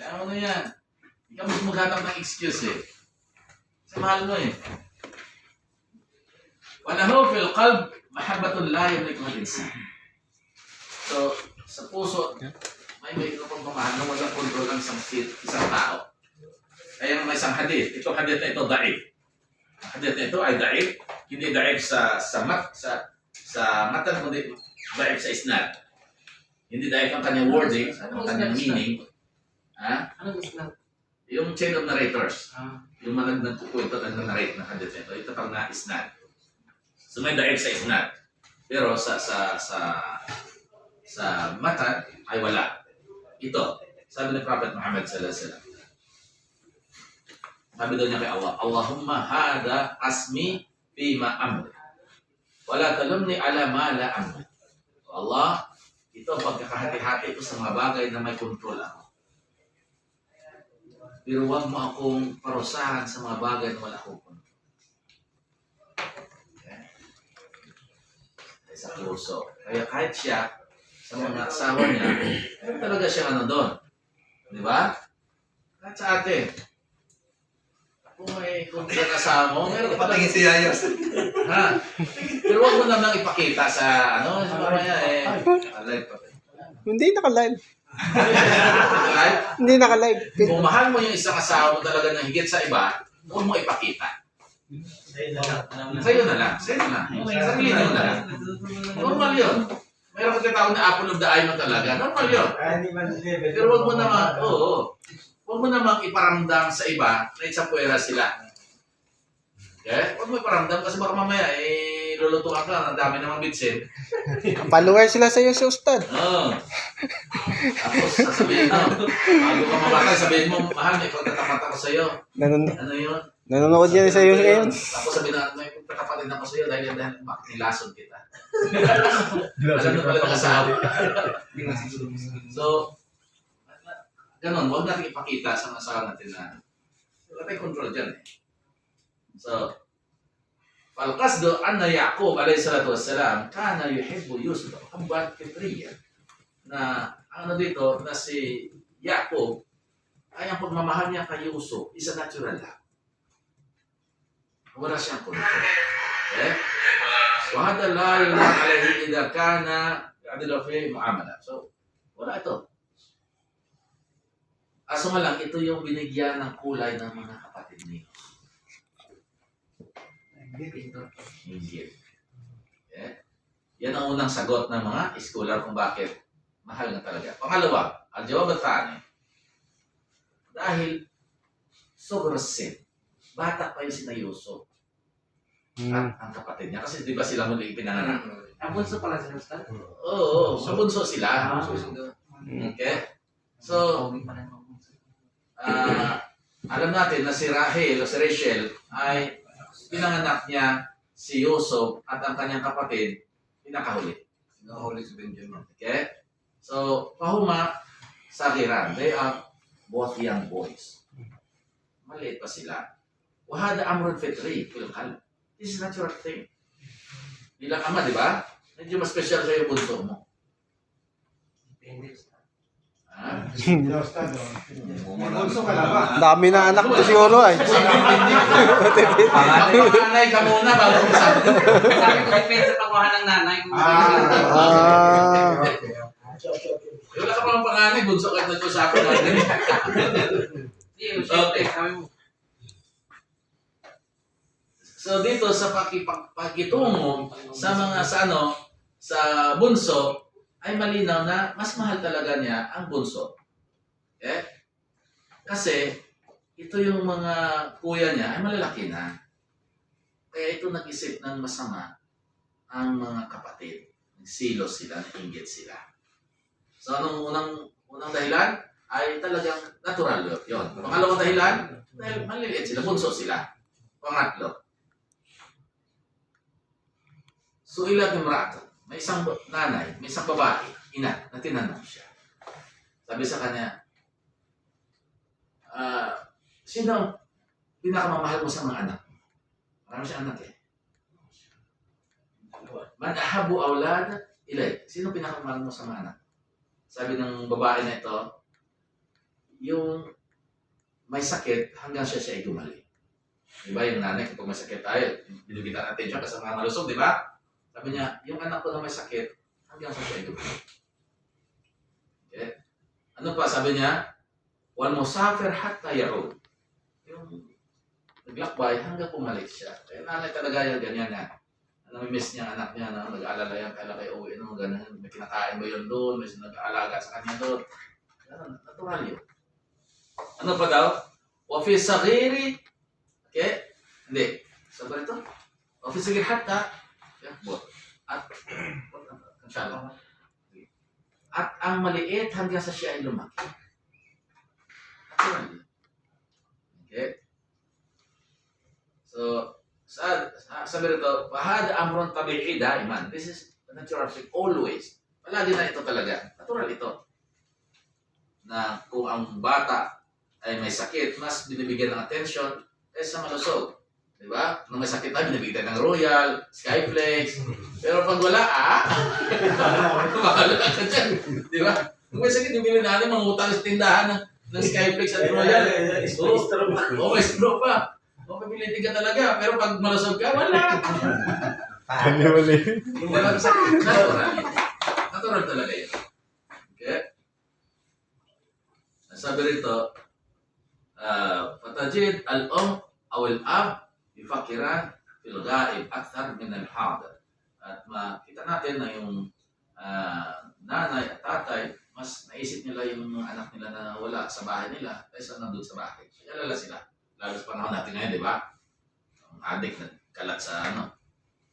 Ano yan? Ikaw mismo maghanap ng excuse eh. Kasi mahal mo eh. وَلَهُ فِي الْقَلْبِ مَحَبَّةٌ لَا يَمْلِكُهَا الْإِنسَانُ. So, sa puso, may pagmamahal na walang kontrol ng isang tao. Kaya may isang hadith. Itong hadith na ito, da'if. Ang hadith na ito ay da'if. Hindi daif sa matan, kundi daif sa isnad. Hindi daif ang kanyang wording, ang kanyang meaning. Ha? Anong Islam? Yung chain of narrators. Ah. Yung mga nagkukwento at nag-narrate na hadith nito. Ito pang na isnad. So may daif sa isnad. Pero sa matan ay wala. Ito, sabi ni Prophet Muhammad sallallahu alaihi wasallam. Sabi daw niya kay Allah, Allahumma hada asmi fima amri. Wala talumni ala ma la amri. Allah, ito ang pagkakahati-hati ko sa mga bagay na may kontrol ako. Pero huwag mo akong parusahan sa mga bagay na wala akong kontrol. Okay? Sa puso. Kaya kahit siya, sa mga asawa niya, ay talaga siya ano doon. Di ba? Kahit sa atin. Kung may kontrol ang asawa mo, meron ka Patingin si Yayos. Ha? Pero huwag mo namang ipakita sa ano, sa mamaya alive pa. Hindi naka-live. Alive? Hindi naka-live. Kung mahal mo yung isang asawa mo talaga ng higit sa iba, huwag mo ipakita. Sa'yo na lang. Sa'yo na lang. Sarili mo na lang. Normal yun. Meron ka tawag na apple of the eye mo talaga. Normal yun. Pero huwag mo naman, huwag mo namang iparamdam sa iba na itsapuera sila. Okay? Huwag mo iparamdam kasi baka mamaya, lulutuan ka, ang dami namang bitsin. Follower sila sa iyo si Ustad. Oo. Tapos sasabihin mo, bago ka mamatay, sabihin mo, mahal, may pagtatapat ako sa'yo. Ano yun? Nanonood yan sa iyo ngayon. Tapos sabihin na, may pagtatapatin ako sa'yo dahil nilasod kita. Alam mo pala nakasabi. So, ganun, huwag natin ipakita sa mga asawa natin na wala tayong control dyan eh. So, Falqasdo anna Yaqub alayhi salatu wassalam kana yuhibbu Yusuf hubban fitriyan. Na ano dito na si Yaqub ay ang pagmamahal niya kay Yusuf isa natural lang. Wala siyang kontrol. Okay? Wa hada la yulaq alayhi idha kana ya'dilu fi muamala. So, wala ito. Aso nga lang, ito yung binigyan ng kulay ng mga kapatid niyo. Hindi. Okay? Yan ang unang sagot ng mga scholar kung bakit mahal na talaga. Pangalawa, al-jawab at-thani. Dahil sobrang sin. Bata pa yung sina Yusuf at ang kapatid niya. Kasi di ba sila muli pinanganak? Ang bunso pala si Ustad? Oo, mabunso sila. Okay? So, alam natin na si Rahel o si Rachel ay pinanganak niya si Yusuf at ang kanyang kapatid pinakahuli. Nakahuli si Benjamin. Okay? So, pahuma sa Iran, they are both young boys. Maliit pa sila. Wahada amrun fitri, filkal. This is natural thing. Bilang ama, di ba? Medyo mas special sa'yo yung bunso mo. Ha? Bunso ka na ba? Dami na anak ko siguro ay. Panganay ka muna bago masabi. Sabi ko, depende sa pagkuhan ng nanay. Wala ka pang panganay, bunso ka na ito sa akin natin. Okay, sabi mo. So dito sa pakitungo sa mga sa bunso ay malinaw na mas mahal talaga niya ang bunso. Okay? Kasi ito yung mga kuya niya ay malalaki na. Kaya ito nag-isip ng masama ang mga kapatid. Nagsilos sila, nainggit sila. So anong unang dahilan ay talagang natural yun. Pangalawang dahilan, dahil maliliit sila, bunso sila. Pangatlo, so ilang imra'at, may isang nanay, may isang babae, ina, na tinanong siya. Sabi sa kanya, sino ang pinakamamahal mo sa mga anak? Marami siya anak eh. Man ahabu awlad ilay. Sino pinakamamahal mo sa mga anak? Sabi ng babae na ito, yung may sakit hanggang siya ay gumaling. Diba yung nanay, kapag may sakit tayo, binibigyan natin siya kasi mga malusog, di ba? Sabi niya, yung anak ko na may sakit, hanggang sa siya ay gumaling. Okay? Ano pa sabi niya? Wal musafir hatta ya'ud. Yung naglakbay hanggang pumalit siya. Kaya nanay talaga yan, ganyan yan. Namimiss niya ang anak niya na nag-aalala yan, kailan kayo uwi, no, ganun. May kinakain mo yun doon, may nag-aalaga sa kanya doon. Ganun, natural yun. Ano pa daw? Wa fi saghiri, okay? Hindi. Sabi ito? Wa fi saghiri hatta, at, inshallah. At ang maliit hanggang sa siya ay lumaki. Natural yun. Okay? So, sabi rito, fahad amron tabi'i daiman. This is a natural thing, always. Palagi na ito talaga. Natural ito. Na kung ang bata ay may sakit, mas binibigyan ng attention kaysa malusog. Di ba? Nung may sakit na, binibigyan ng Royal, Skyflex. Pero pag wala, bahala ka dyan. Di ba? Kung may sakit, bibili natin, mangutang sa tindahan ng Skyflex at Royal. Oo, may straw pa. O, pipilitin ka talaga. Pero pag malusog ka, wala. Walang sakit. Natural. Natural talaga yun. Okay? Sabi rito, fatajid al-um aw al-ab yufakiran fil ghaib akthar min al-hadir. At makita natin na yung nanay at tatay, mas naisip nila yung mga anak nila na wala sa bahay nila kaysa nandun sa bahay. Alala sila. Lalo sa panahon natin ngayon, di ba? Ang adik na kalat sa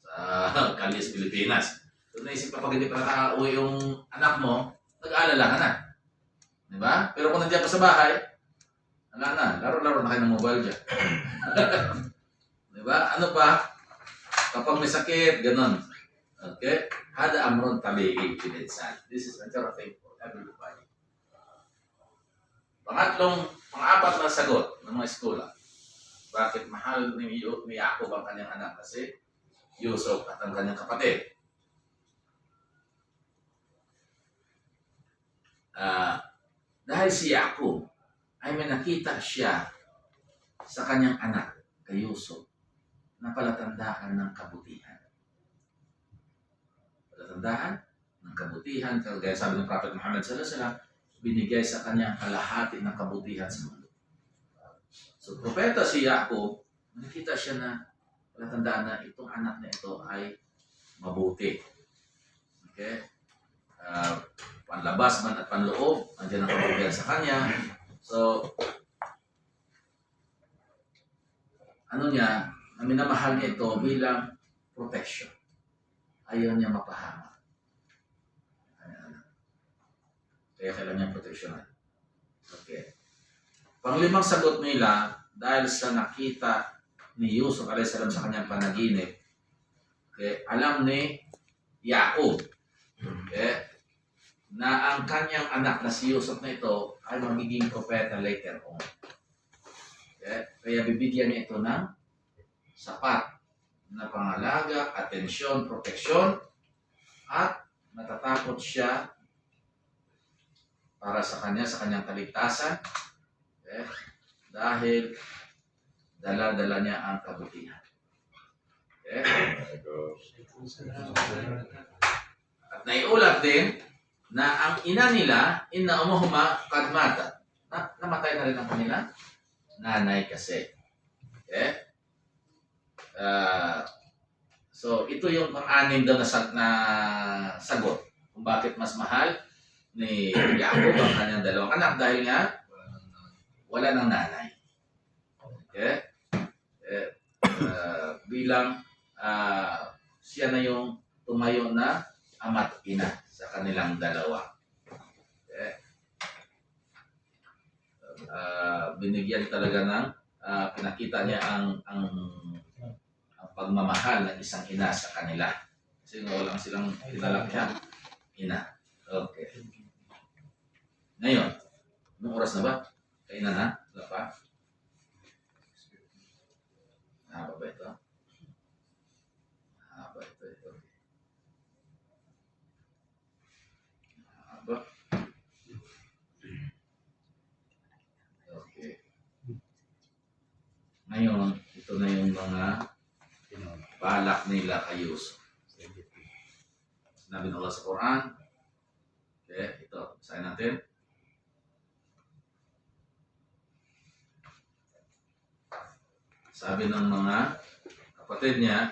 sa Calis, Pilipinas. So naisip ka pag hindi pa nakauwi yung anak mo, nag-aalala ka na. Di ba? Pero kung nandiyan pa sa bahay, wala na. Laro-laro na kayo ng mobile dyan. Di ba? Ano pa? Kapag may sakit, ganun. Okay? Hada amron tabi'i pinitsan. This is a natural thing for everybody. Pang-apat na sagot ng mga eskola. Bakit mahal ni Yakob ang kanyang anak? Kasi Yusuf at ang kanyang kapatid. Dahil si Yakob ay may nakita siya sa kanyang anak, kay Yusuf, na palatandaan ng kabutihan. Palatandaan ng kabutihan, kagaya sabi ng Prophet Muhammad sallallahu alaihi wasallam, binigay sa kanyang kalahati ng kabutihan sa mundo. So, propeta si Yakob, nakita siya na palatandaan na itong anak na ito ay mabuti. Okay? Panlabas man at panloob, nandiyan ang kabutihan sa kanya. So, ano niya, na minamahal niya ito bilang protection. Ayaw niya mapahama. Kaya kailangan niya proteksyonan. Okay. Panglimang sagot nila, dahil sa nakita ni Yusuf alayhis salam sa kanyang panaginip, okay, alam ni Yakob, okay, na ang kanyang anak na si Yusuf na ito ay magiging propeta later on. Okay? Kaya bibigyan niya ito ng sapat na pangalaga, atensyon, proteksyon, at natatakot siya para sa kanyang kaligtasan, okay? Dahil dala-dala niya ang kabutihan. Okay? At naiulat din na ang ina nila, inna umuhuma kad mata. Namatay na rin ang kanila nanay kasi. Okay? So, ito yung pang-anim daw na sagot kung bakit mas mahal ni Yakob ang kanyang dalawang anak dahil nga wala ng nanay. Okay? Bilang siya na yung tumayo na ama't ina sa kanilang dalawa. Okay? Binigyan talaga ng pinakita niya ang pagmamahal ng isang ina sa kanila. Kasi walang silang kinalakihan. Ina. Okay. Ngayon, anong oras na ba? Kainan na? Wala pa? Haba ba ito? Haba ito. Haba. Okay. Ngayon, ito na yung mga balak nila kay Yusuf. Sinabi ng Allah sa Quran. Okay, ito. Basahin natin. sabi ng mga kapatid niya,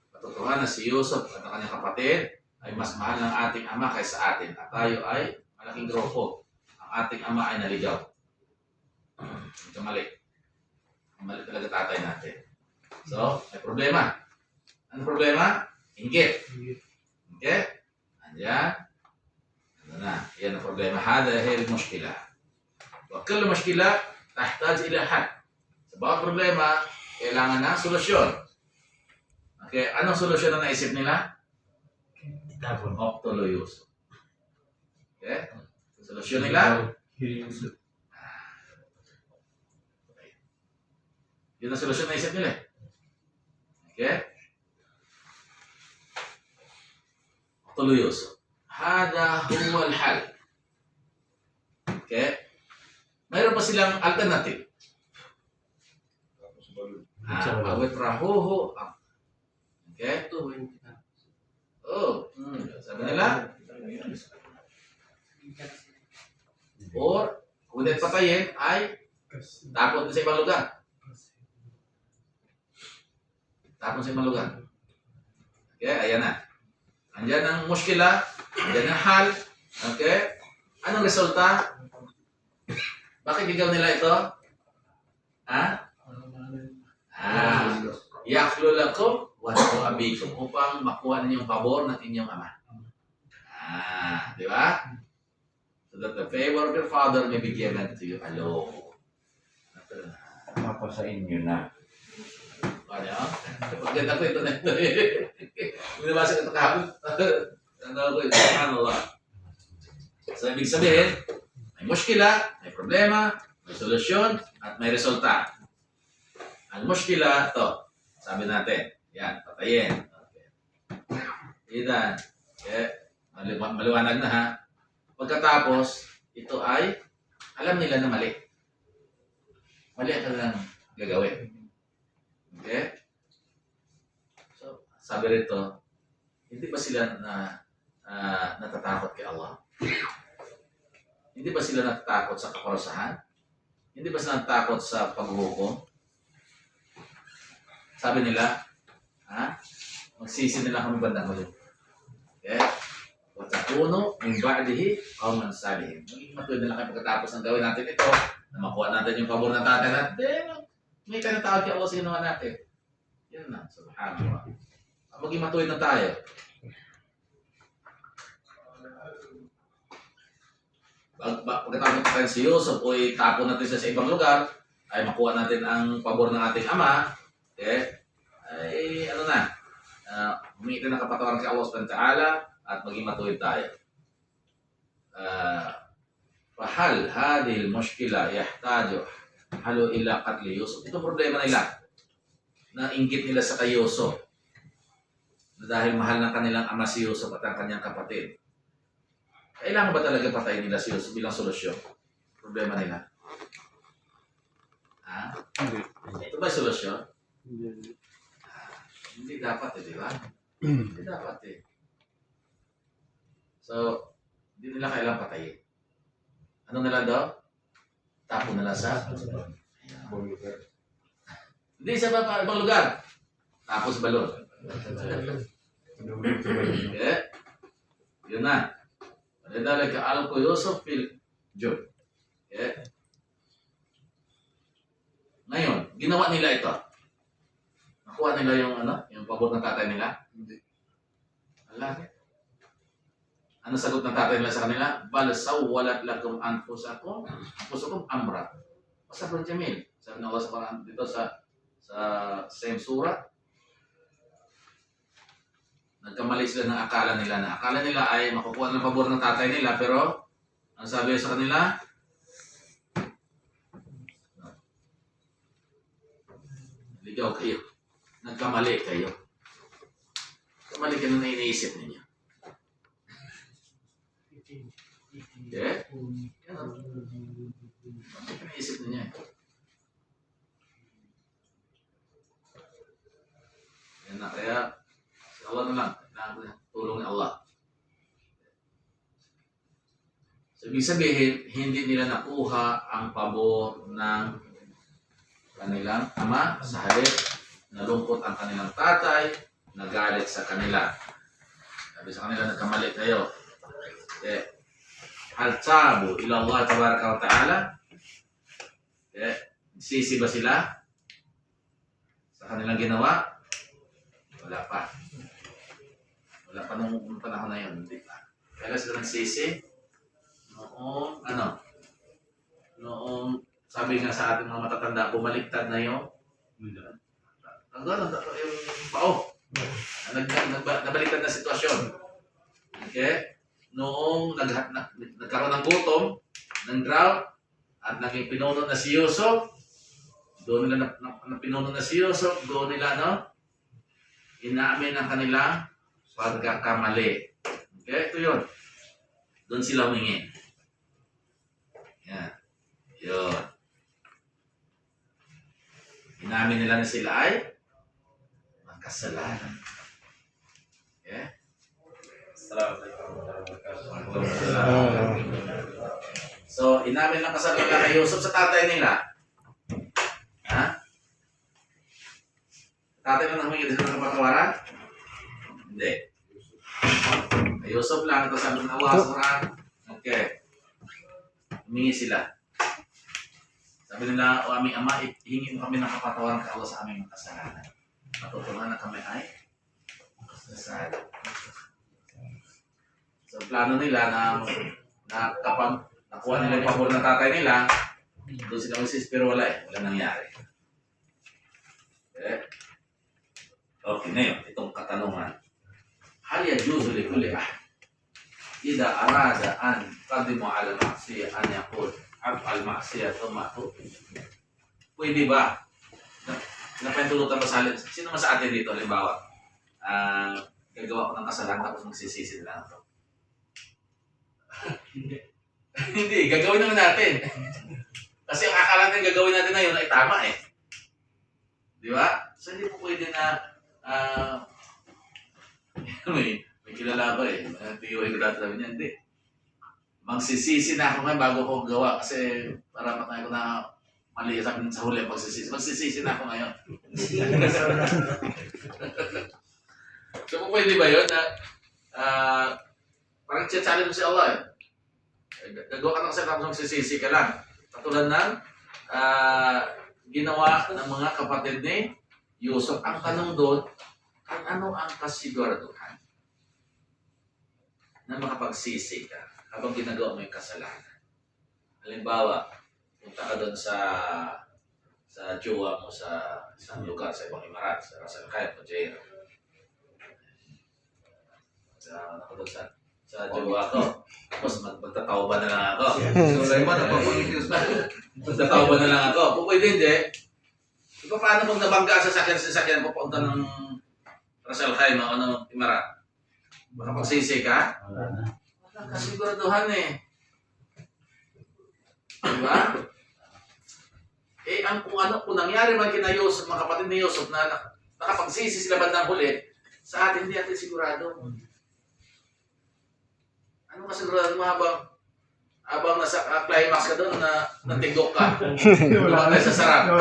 katotohanan na si Yusuf at ang kanyang kapatid ay mas mahal ng ating ama kaysa atin. At tayo ay malaking grupo. Ang ating ama ay naligaw. Ito mali. Mali talaga tatay natin. So, may problema. Ano problema? Inggit. Okay? Andyan. Ano na? Yan ang problema. Hada hiya al-mushkila. Wa kullu mushkila tahtaj ila hal. Sa bawat problema, kailangan ng solusyon. Okay, anong solusyon na naisip nila? Tapon. Uqtulu Yusuf. Okay? Solusyon nila? Yun ang solusyon na naisip nila. Okay? Uqtulu Yusuf. Hada huwa al-hal. Okay? Mayroon pa silang alternative. Awit rahuhu. Okay? Oh, sabi nila, or kung hindi patayin ay tapon sa ibang lugar. Tapon sa ibang lugar. Okay, ayan na. Andyan ang muskila, andyan ang hal. Okay? Anong resulta? Bakit gigaw nila ito? Ha? Yakhlu lakum wa abikum upang makuha ninyo yung pabor ng inyong ama. Di ba? So that the favor of your father may be given to you alone. Ako sa inyo na. Ano? Pagkita ko ito na ito eh. Binabasa ko ito kahapon. Ano ko ito? Subhanallah. So, ibig sabihin, may muskila, may problema, may solusyon, at may resulta. Ang muskila, ito. Sabi natin, yan, patayin. Okay. Idan, maliwanag na ha. Pagkatapos, ito ay, alam nila na mali. Mali ang kanilang gagawin. Okay? So, sabi rito, hindi ba sila natatakot kay Allah? Hindi ba sila natatakot sa kaparusahan? Hindi ba sila natatakot sa paghuhukom? Sabi nila, magsisi nila kami bandang huli. Okay? Watakuno min ba'dihi qauman salihin. Maging matuwid nila kayo pagkatapos ng gawin natin ito, na makuha natin yung pabor ng tatay natin, may tinatawag kay Allah sa ginawa natin. Yan na, subhanallah. Maging matuwid na tayo. Pagkatapos tayo si Yusuf o itapon natin siya sa ibang lugar, ay makuha natin ang pabor ng ating ama, okay? Ay ano na, humingi ng kapatawaran kay Allah subhanahu wa ta'ala at maging matuwid tayo. Fahal hadil mushkila yahtaju halu ila qatli Yusuf. Ito problema nila na inggit nila sa kay Yusuf. Dahil mahal ng kanilang ama si Yusuf at ang kanyang kapatid. Kailangan ba talaga patayin nila si Yusuf bilang solusyon? Problema nila. Ito ba solusyon? Hindi dapat di ba? Hindi dapat So, hindi nila kailangan patayin. Ano nila daw? Tapo nila sa hindi sa ibang lugar. Tapos balon. Okay? Yun na. Lidhalika alqu Yusuf fil jub. Okay? Ngayon, ginawa nila ito. Nakuha nila yung pabor ng tatay nila? Hindi. Wala. Ano sagot ng tatay nila sa kanila? Bal sawwalat lakum anfusakum amra. Sabrun jamil. Sabi ng Allah sa Quran dito sa same surah. Nagkamali sila ng akala nila na akala nila ay makukuha ng pabor ng tatay nila, pero ang sabi sa kanila, ligaw kayo. Nagkamali kayo. Kamali ka na iniisip ninyo. Okay? Bakit ka naisip ninyo? Yan na, kaya Allah na lang, tulong ni Allah. So, ibig sabihin, hindi nila nakuha ang pabor ng kanilang ama sa halip nalungkot ang kanilang tatay, nagalit sa kanila. Sabi sa kanila, nagkamali kayo. Hal tabu ila Allah tabaraka wa ta'ala. Sisi ba sila sa kanilang ginawa? Wala pa. Wala pa nung panahon na yun. Hindi pa. Kaya sila nagsisi noong noong sabi nga sa ating mga matatanda, bumaliktad na yung pao. Nabaliktad na sitwasyon. Okay? Noong nagkaroon ng gutom, ng drought, at naging pinuno na si Yusuf, doon nila pinuno na si Yusuf, doon nila inaamin ang kanilang pagkakamali. Okay? Ito yun. Doon sila humingi. Yan. Yun. Inamin nila na sila ay magkasalanan. Okay? So, inamin ng kasalanan kay Yusuf sa tatay nila. Ha? Tatay mo nang humingi din ng kapatawaran? Hindi. Kay Yusuf lang, ito sabi ng Allah. Okay. Humingi sila. Sabi nila, o aming ama, hingi mo kami ng kapatawaran kay Allah sa aming kasalanan. Matutunan na kami ay kasalanan. So, plano nila na kapag nakuha nila yung pabor ng tatay nila, doon sila magsis, pero wala Wala nangyari. Okay, ngayon, itong katanungan. Hal yajuzu li kulli ahad idza arada an qadimu ala maksiyah an yaqul af'al maksiyah thumma tu. Pwede ba? Napahintulutan ba sa alin? Sino mas sa atin dito? Halimbawa, gagawa ko ng kasalanan tapos magsisisi na ako. Hindi, gagawin naman natin. Kasi ang akala natin gagawin natin na yun ay tama Di ba? So hindi po pwede na may kilala ko POA ko dati sabi niya, hindi. Magsisisi na ako ngayon bago ko gawa kasi para matay ko na mali sabi sa huli pagsisisi. Magsisisi na ako ngayon. So pwede ba yun na parang challenge mo si Allah gagawa ka ng kasalanan tapos magsisisi ka lang. Katulad ng ginawa ng mga kapatid ni Yusuf. Ang tanong doon, ano ang kasiguraduhan na makapagsisi ka habang ginagawa mo yung kasalanan? Halimbawa, punta ka doon sa jowa mo sa isang lugar, sa ibang Emirat, sa Ras Al Khaimah, Fujairah. Sa jowa ko. Tapos magtatawba na lang ako. Sulaiman, magtatawba na lang ako. Kung pwede hindi, paano pag nabangga sa sasakyan papunta ng Ras Al Khaimah o ng Emirat? Baka pagsisi ka? Wala kasiguraduhan Diba? Kung nangyari man kina Yusuf, mga kapatid ni Yusuf na nakapagsisi sila bandang huli, sa atin hindi natin sigurado. Ano kasigurado mo habang nasa climax ka doon na natigok ka? Lumang tayo sa sarap.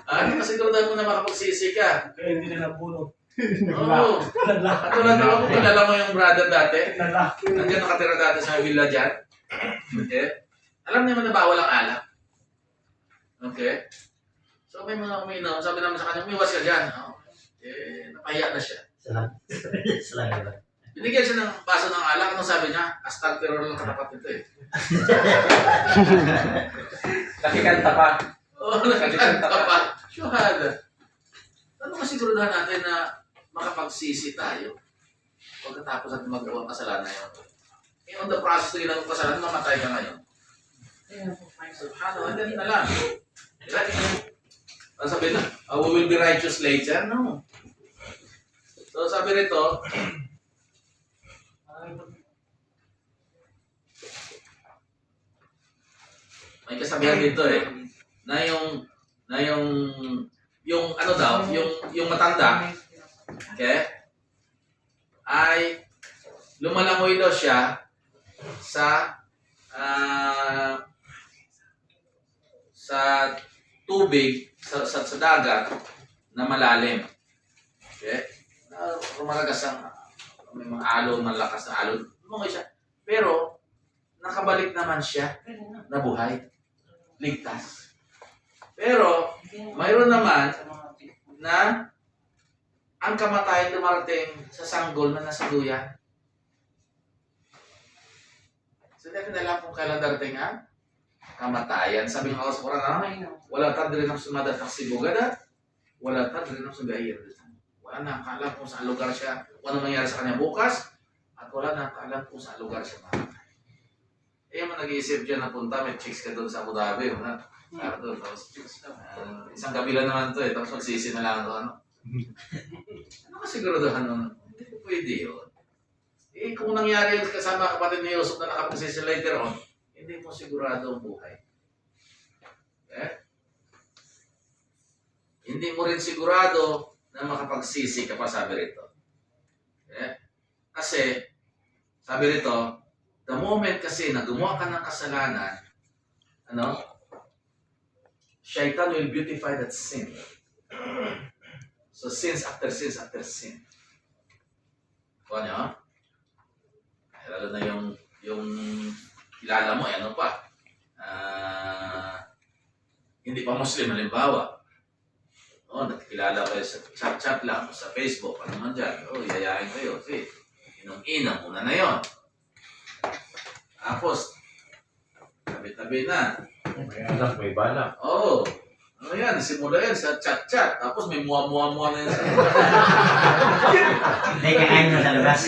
Ano kasigurado mo na makapagsisi ka? Kaya hindi na napuno. Oo. Katulad na ako, kilala mo yung brother dati? Nandiyan nakatira dati sa villa dyan. Okay? Alam naman na bawal ang alak. Okay? So may mga umiinom, sabi naman sa kanya, umiwas ka dyan. Napahiya na siya. Binigyan siya ng baso ng alak. Anong sabi niya? Astagfirullah lang katapat nito Nakikanta pa. Oo, nakikanta pa. Syuhada. Ano kasiguraduhan natin na makapagsisi tayo pagkatapos natin magawa ang kasalanan yun? On the process na ginagawa kasalanan, mamatay ka ngayon. Subhanallah, hindi na lang. Ano sabi na? We will be righteous later? No. So sabi rito, may kasabihan dito na yung ano daw, yung matanda, okay, ay lumalangoy daw siya sa tubig sa dagat na malalim. Okay? Rumalagas ang may mga alon, malakas na alon. Lumangoy siya. Pero, nakabalik naman siya na buhay. Ligtas. Pero, mayroon naman na ang kamatayan dumarating sa sanggol na nasa duyan. So, hindi natin alam kung kailan darating ang kamatayan. Sabi ng Allah sa Quran, wala tadri nafsun ma taksibu gadan, wala tadri nafsun bi ayyi ardin. Wala na kaalam kung saan lugar siya, kung ano mangyari sa kanya bukas, at wala na kaalam kung saan lugar siya mamatay. Eh, mo nag-iisip dyan na punta, may chicks ka doon sa Abu Dhabi. Tapos, isang kabila naman to eh, tapos magsisi na lang doon. Ano ka siguraduhan nun? Hindi ko pwede yun. Eh, kung nangyari yun kasama kapatid ni Yusuf na nakapagsisi later on, hindi mo sigurado ang buhay. Eh? Hindi mo rin sigurado na makapagsisi ka pa, sabi rito. Eh? Kasi, sabi rito, the moment kasi na gumawa ka ng kasalanan, Shaitan will beautify that sin. So, sins after sins after sin. Kuha niyo, lalo na yung kilala mo, ano pa, hindi pa Muslim, halimbawa. Nakikilala kayo sa chat-chat lang, sa Facebook, ano man dyan. Yayain kayo. See, inong-inong, una na yon. Tapos, tabi-tabi na. May anak, may balak. Ano yan? Simula yan sa chat-chat. Tapos may muwa-muwa-muwa na yan sa Hindi, kakain na sa labas.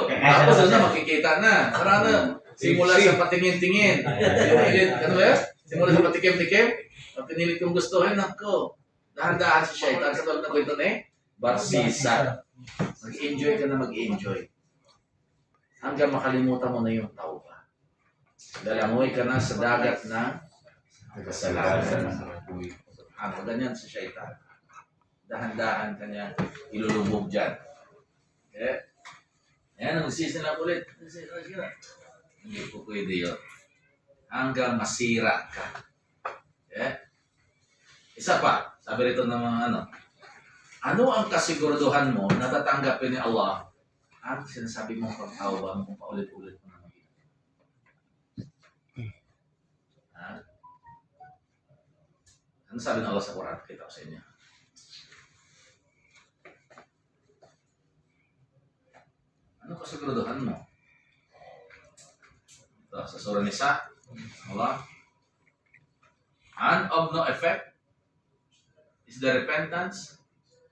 Tapos makikita na. Karana, simula sa patingin-tingin. Ano ba yan? Simula sa patikim-tikim. Ang pinilit kong gustuhin, ako. Dahan-dahan si Shaitan sa tulad ng kwento ni Barsisa. Mag-enjoy ka na mag-enjoy. Hanggang makalimutan mo na yung tauba. Dalangoy ka na sa dagat na kasalanan. Ganyan si Shaitan. Dahan-dahan ka niya ilulubog dyan. Okay? Ayan, magsisi na ulit. Hindi po pwede yun. Hanggang masira ka. Okay? Isa pa, sabi rito ng mga ano ang kasiguraduhan mo na tatanggapin ni Allah ang sinasabi mong pagtawba mo kung paulit-ulit mo naman. Ano sabi ng Allah sa Quran? Kita ko sa inyo. Ano kasiguraduhan mo? Ito, sa Surah Nisa, Allah, and of no effect is the repentance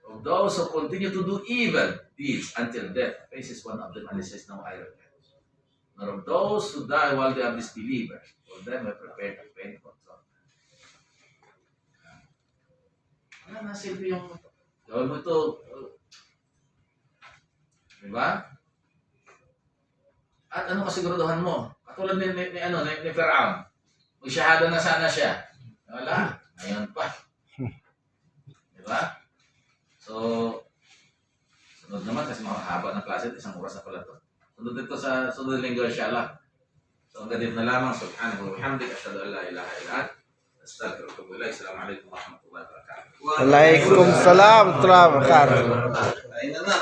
of those who continue to do evil deeds until death faces one of them and he says, "No, I repent." Nor of those who die while they are disbelievers, for them I prepared a painful thought. Wala na silbi yung gawin mo ito. Diba? At ano kasiguraduhan mo? Katulad ni Firaun. Mag-shahada na sana siya. Wala. Ngayon pa. Diba? So, sunod naman kasi makahaba ng klase, isang oras na pala ito. Sunod ito sa sunod na linggo, inshallah. So, ang ganito na lamang. Subhanahu wa bihamdihi, asyhadu an la ilaha illa anta, astaghfiruka wa atubu ilaik. Assalamualaikum warahmatullahi wabarakatuh. Waalaikumsalam warahmatullahi wabarakatuh. Ayun na.